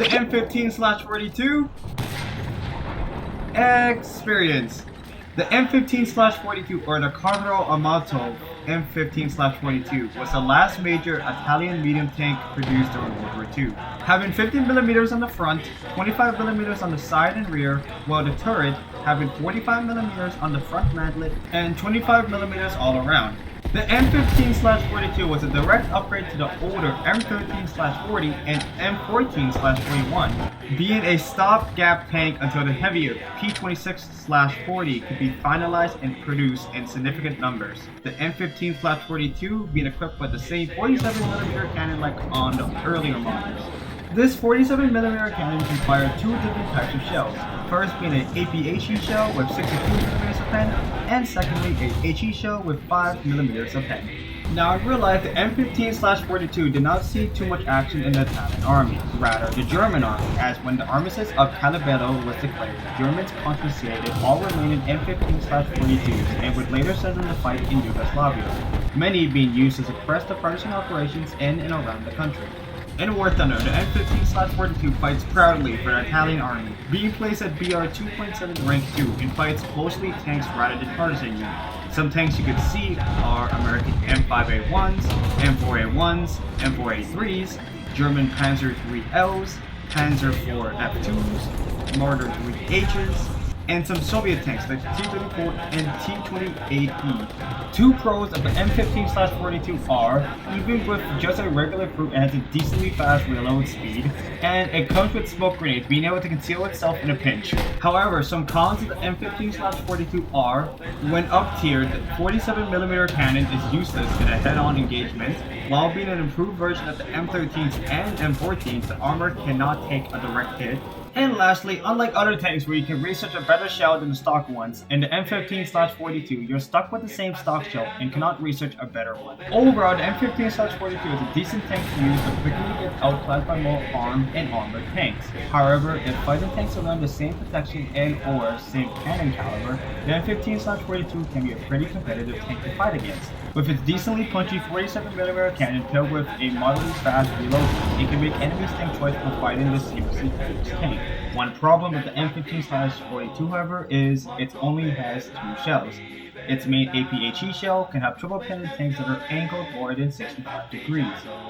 The M15/42 experience. The M15/42, or the Carro Armato M15/42, was the last major Italian medium tank produced during World War II, having 15mm on the front, 25mm on the side and rear, while the turret having 45mm on the front mantlet and 25mm all around. The M15/42 was a direct upgrade to the older M13/40 and M14/41, being a stopgap tank until the heavier P26/40 could be finalized and produced in significant numbers. The M15/42 being equipped with the same 47mm cannon like on the earlier models. This 47mm cannon can fire two different types of shells, first being an APHE shell with 62mm of pen, and secondly a HE shell with 5mm of pen. Now in real life, the M15/42 did not see too much action in the Italian army, rather the German army, as when the armistice of Calabello was declared, the Germans confiscated all remaining M15/42s and would later send them to fight in Yugoslavia, many being used to suppress the partisan operations in and around the country. In War Thunder, the M15/42 fights proudly for the Italian army, being placed at BR 2.7 rank 2 and fights mostly tanks rather than partisan units. Some tanks you can see are American M5A1s, M4A1s, M4A3s, German Panzer IIILs, Panzer IV F2s, Marder 3Hs, and some Soviet tanks like T-34 and T-28E. Two pros of the M15/42 are, even with just a regular fruit, it has a decently fast reload speed, and it comes with smoke grenades, being able to conceal itself in a pinch. However, some cons of the M15/42 are, when up-tiered, the 47mm cannon is useless in a head-on engagement, while being an improved version of the M13s and M14s, the armor cannot take a direct hit. And lastly, unlike other tanks where you can research a better shell than the stock ones, in the M15/42 you're stuck with the same stock shell and cannot research a better one. Overall, the M15/42 is a decent tank to use but quickly gets outclassed by more armed and armored tanks. However, if fighting tanks around the same protection and or same cannon caliber, the M15/42 can be a pretty competitive tank to fight against. With its decently punchy 47mm cannon paired with a moderately fast reload, it can make enemies think twice when fighting this seriously fixed tank. One problem with the M15/42, however, is it only has two shells. Its main APHE shell can have triple cannon tanks that are angled more than 65 degrees.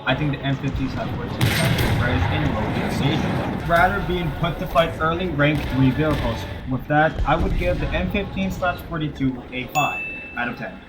I think the M15/42 tank is raised in low engagement, rather being put to fight early rank 3 vehicles. With that, I would give the M15/42 a 5 out of 10.